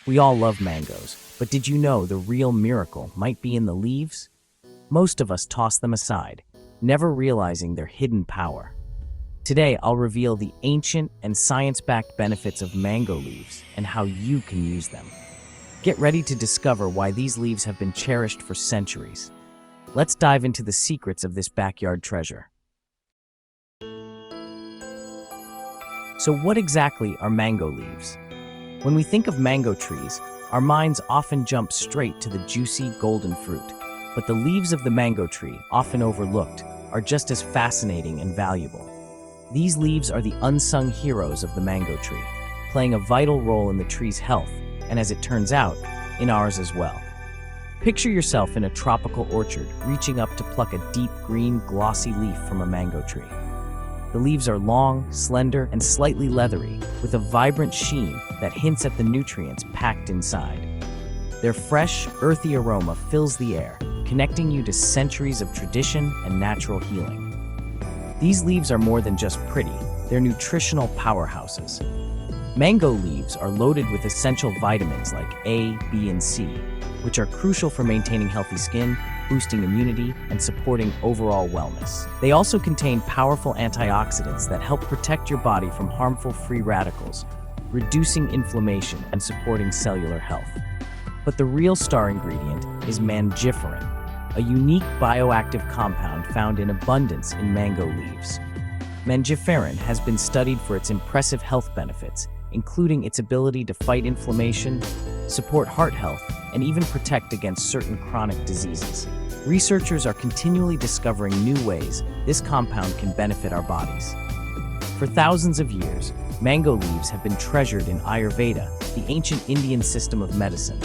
We all love mangoes, but did you know the real miracle might be in the leaves? Most of us toss them aside, never realizing their hidden power. Today, I'll reveal the ancient and science-backed benefits of mango leaves and how you can use them. Get ready to discover why these leaves have been cherished for centuries. Let's dive into the secrets of this backyard treasure. So what exactly are mango leaves? When we think of mango trees, our minds often jump straight to the juicy golden fruit. But the leaves of the mango tree, often overlooked, are just as fascinating and valuable. These leaves are the unsung heroes of the mango tree, playing a vital role in the tree's health, and as it turns out, in ours as well. Picture yourself in a tropical orchard, reaching up to pluck a deep green, glossy leaf from a mango tree. The leaves are long, slender, and slightly leathery, with a vibrant sheen that hints at the nutrients packed inside. Their fresh, earthy aroma fills the air, connecting you to centuries of tradition and natural healing. These leaves are more than just pretty, they're nutritional powerhouses. Mango leaves are loaded with essential vitamins like A, B, and C, which are crucial for maintaining healthy skin, boosting immunity, and supporting overall wellness. They also contain powerful antioxidants that help protect your body from harmful free radicals, reducing inflammation and supporting cellular health. But the real star ingredient is mangiferin, a unique bioactive compound found in abundance in mango leaves. Mangiferin has been studied for its impressive health benefits, including its ability to fight inflammation, support heart health, and even protect against certain chronic diseases. Researchers are continually discovering new ways this compound can benefit our bodies. For thousands of years, mango leaves have been treasured in Ayurveda, the ancient Indian system of medicine.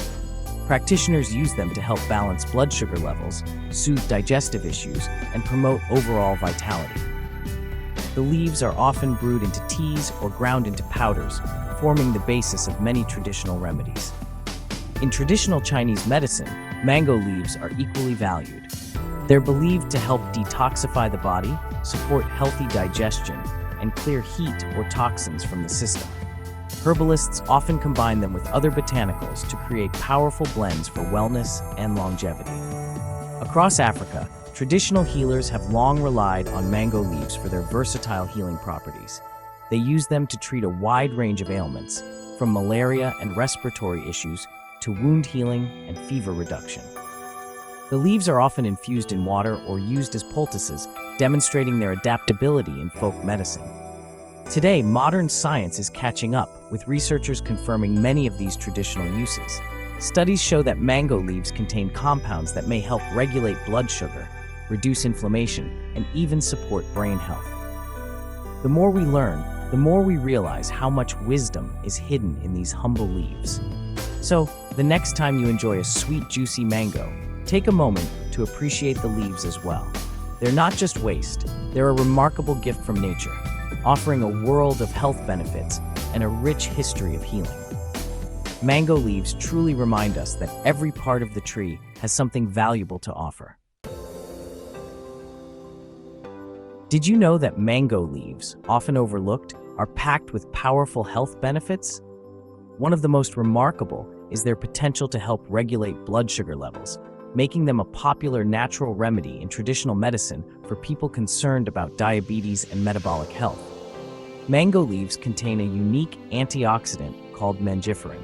Practitioners use them to help balance blood sugar levels, soothe digestive issues, and promote overall vitality. The leaves are often brewed into teas or ground into powders, forming the basis of many traditional remedies. In traditional Chinese medicine, mango leaves are equally valued. They're believed to help detoxify the body, support healthy digestion, and clear heat or toxins from the system. Herbalists often combine them with other botanicals to create powerful blends for wellness and longevity. Across Africa, traditional healers have long relied on mango leaves for their versatile healing properties. They use them to treat a wide range of ailments, from malaria and respiratory issues to wound healing and fever reduction. The leaves are often infused in water or used as poultices, demonstrating their adaptability in folk medicine. Today, modern science is catching up, with researchers confirming many of these traditional uses. Studies show that mango leaves contain compounds that may help regulate blood sugar, reduce inflammation, and even support brain health. The more we learn, the more we realize how much wisdom is hidden in these humble leaves. So, the next time you enjoy a sweet, juicy mango, take a moment to appreciate the leaves as well. They're not just waste, they're a remarkable gift from nature, offering a world of health benefits and a rich history of healing. Mango leaves truly remind us that every part of the tree has something valuable to offer. Did you know that mango leaves, often overlooked, are packed with powerful health benefits? One of the most remarkable is their potential to help regulate blood sugar levels, making them a popular natural remedy in traditional medicine for people concerned about diabetes and metabolic health. Mango leaves contain a unique antioxidant called mangiferin.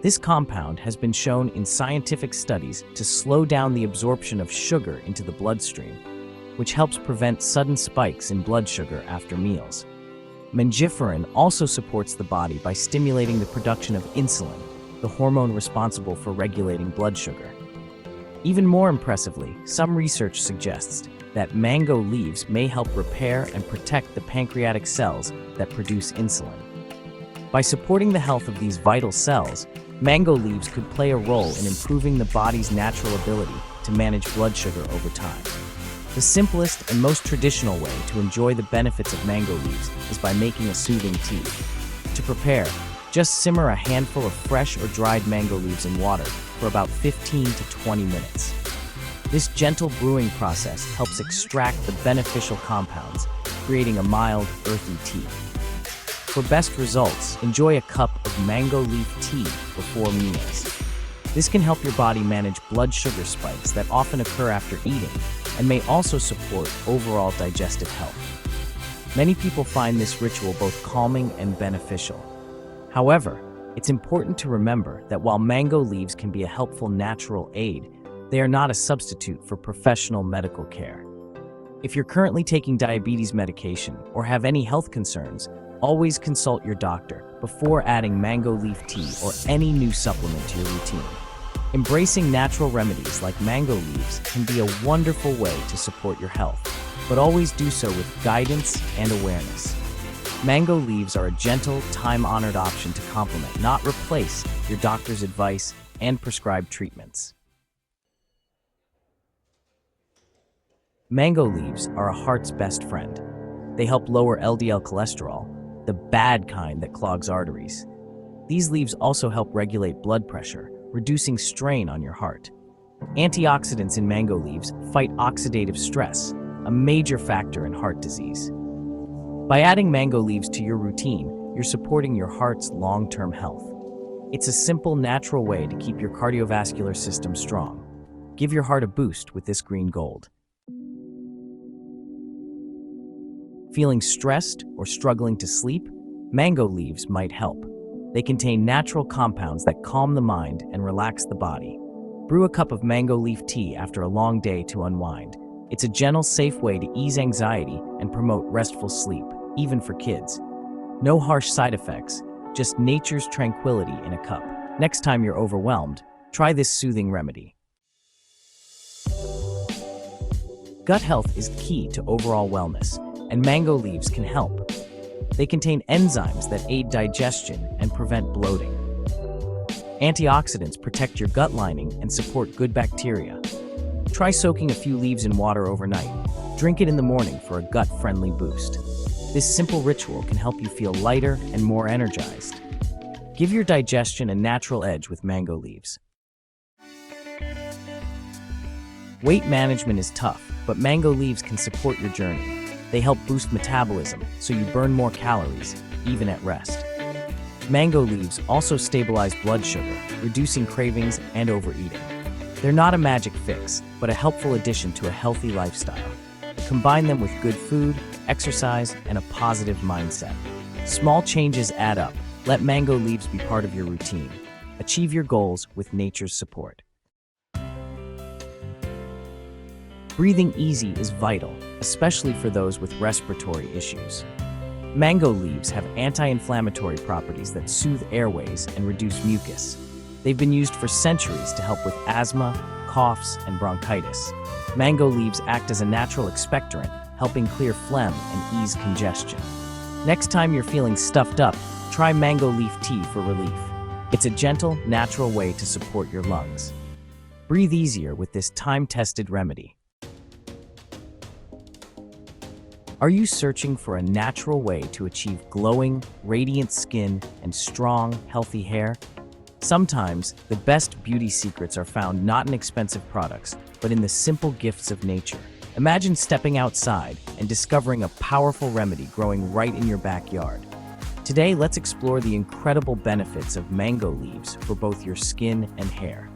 This compound has been shown in scientific studies to slow down the absorption of sugar into the bloodstream, which helps prevent sudden spikes in blood sugar after meals. Mangiferin also supports the body by stimulating the production of insulin, the hormone responsible for regulating blood sugar. Even more impressively, some research suggests that mango leaves may help repair and protect the pancreatic cells that produce insulin. By supporting the health of these vital cells, mango leaves could play a role in improving the body's natural ability to manage blood sugar over time. The simplest and most traditional way to enjoy the benefits of mango leaves is by making a soothing tea. To prepare, just simmer a handful of fresh or dried mango leaves in water for about 15 to 20 minutes. This gentle brewing process helps extract the beneficial compounds, creating a mild, earthy tea. For best results, enjoy a cup of mango leaf tea before meals. This can help your body manage blood sugar spikes that often occur after eating and may also support overall digestive health. Many people find this ritual both calming and beneficial. However, it's important to remember that while mango leaves can be a helpful natural aid, they are not a substitute for professional medical care. If you're currently taking diabetes medication or have any health concerns, always consult your doctor before adding mango leaf tea or any new supplement to your routine. Embracing natural remedies like mango leaves can be a wonderful way to support your health, but always do so with guidance and awareness. Mango leaves are a gentle, time-honored option to complement, not replace, your doctor's advice and prescribed treatments. Mango leaves are a heart's best friend. They help lower LDL cholesterol, the bad kind that clogs arteries. These leaves also help regulate blood pressure, reducing strain on your heart. Antioxidants in mango leaves fight oxidative stress, a major factor in heart disease. By adding mango leaves to your routine, you're supporting your heart's long-term health. It's a simple, natural way to keep your cardiovascular system strong. Give your heart a boost with this green gold. Feeling stressed or struggling to sleep? Mango leaves might help. They contain natural compounds that calm the mind and relax the body. Brew a cup of mango leaf tea after a long day to unwind. It's a gentle, safe way to ease anxiety and promote restful sleep, even for kids. No harsh side effects, just nature's tranquility in a cup. Next time you're overwhelmed, try this soothing remedy. Gut health is key to overall wellness, and mango leaves can help. They contain enzymes that aid digestion and prevent bloating. Antioxidants protect your gut lining and support good bacteria. Try soaking a few leaves in water overnight. Drink it in the morning for a gut-friendly boost. This simple ritual can help you feel lighter and more energized. Give your digestion a natural edge with mango leaves. Weight management is tough, but mango leaves can support your journey. They help boost metabolism, so you burn more calories, even at rest. Mango leaves also stabilize blood sugar, reducing cravings and overeating. They're not a magic fix, but a helpful addition to a healthy lifestyle. Combine them with good food, exercise, and a positive mindset. Small changes add up. Let mango leaves be part of your routine. Achieve your goals with nature's support. Breathing easy is vital, especially for those with respiratory issues. Mango leaves have anti-inflammatory properties that soothe airways and reduce mucus. They've been used for centuries to help with asthma, coughs, and bronchitis. Mango leaves act as a natural expectorant, helping clear phlegm and ease congestion. Next time you're feeling stuffed up, try mango leaf tea for relief. It's a gentle, natural way to support your lungs. Breathe easier with this time-tested remedy. Are you searching for a natural way to achieve glowing, radiant skin and strong, healthy hair? Sometimes, the best beauty secrets are found not in expensive products, but in the simple gifts of nature. Imagine stepping outside and discovering a powerful remedy growing right in your backyard. Today, let's explore the incredible benefits of mango leaves for both your skin and hair.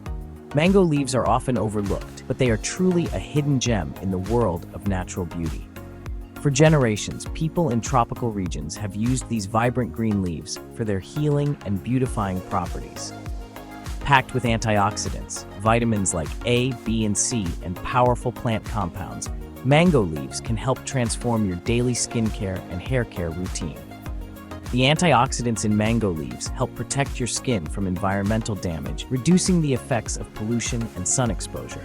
Mango leaves are often overlooked, but they are truly a hidden gem in the world of natural beauty. For generations, people in tropical regions have used these vibrant green leaves for their healing and beautifying properties. Packed with antioxidants, vitamins like A, B, and C, and powerful plant compounds, mango leaves can help transform your daily skincare and hair care routine. The antioxidants in mango leaves help protect your skin from environmental damage, reducing the effects of pollution and sun exposure.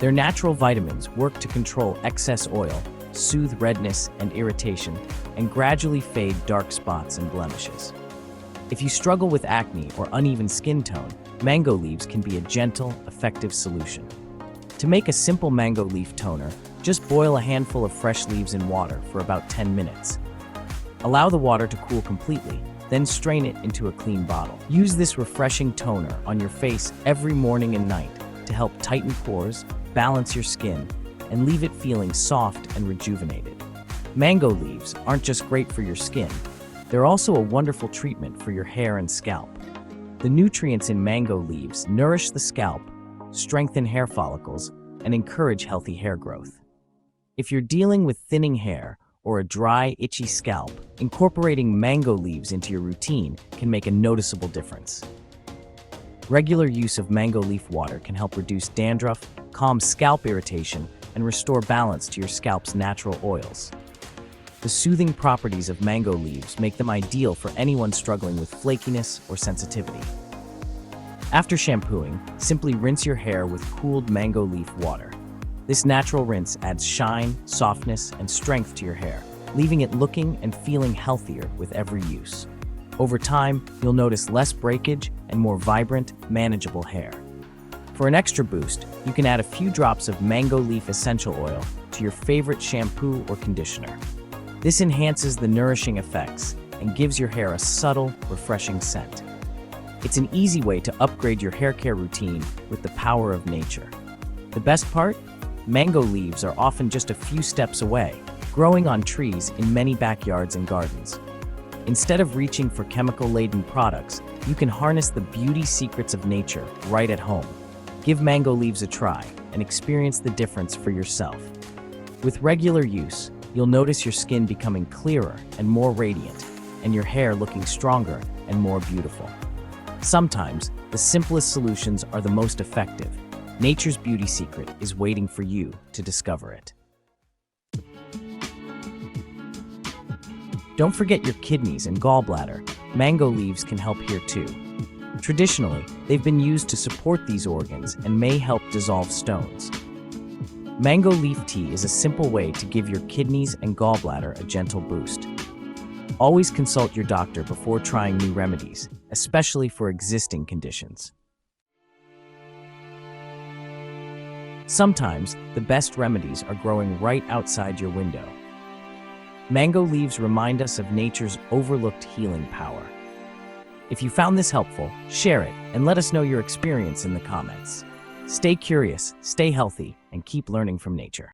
Their natural vitamins work to control excess oil, soothe redness and irritation, and gradually fade dark spots and blemishes. If you struggle with acne or uneven skin tone, mango leaves can be a gentle, effective solution. To make a simple mango leaf toner, just boil a handful of fresh leaves in water for about 10 minutes. Allow the water to cool completely, then strain it into a clean bottle. Use this refreshing toner on your face every morning and night to help tighten pores, balance your skin, and leave it feeling soft and rejuvenated. Mango leaves aren't just great for your skin, They're also a wonderful treatment for your hair and scalp. The nutrients in mango leaves nourish the scalp, strengthen hair follicles, and encourage healthy hair growth. If you're dealing with thinning hair or a dry, itchy scalp, incorporating mango leaves into your routine can make a noticeable difference. Regular use of mango leaf water can help reduce dandruff, calm scalp irritation, and restore balance to your scalp's natural oils. The soothing properties of mango leaves make them ideal for anyone struggling with flakiness or sensitivity. After shampooing, simply rinse your hair with cooled mango leaf water. This natural rinse adds shine, softness, and strength to your hair, leaving it looking and feeling healthier with every use. Over time, you'll notice less breakage and more vibrant, manageable hair. For an extra boost, you can add a few drops of mango leaf essential oil to your favorite shampoo or conditioner. This enhances the nourishing effects and gives your hair a subtle, refreshing scent. It's an easy way to upgrade your hair care routine with the power of nature. The best part? Mango leaves are often just a few steps away, growing on trees in many backyards and gardens. Instead of reaching for chemical-laden products, you can harness the beauty secrets of nature right at home. Give mango leaves a try and experience the difference for yourself. With regular use, you'll notice your skin becoming clearer and more radiant, and your hair looking stronger and more beautiful. Sometimes, the simplest solutions are the most effective. Nature's beauty secret is waiting for you to discover it. Don't forget your kidneys and gallbladder. Mango leaves can help here too. Traditionally, they've been used to support these organs and may help dissolve stones. Mango leaf tea is a simple way to give your kidneys and gallbladder a gentle boost. Always consult your doctor before trying new remedies, especially for existing conditions. Sometimes, the best remedies are growing right outside your window. Mango leaves remind us of nature's overlooked healing power. If you found this helpful, share it and let us know your experience in the comments. Stay curious, stay healthy, and keep learning from nature.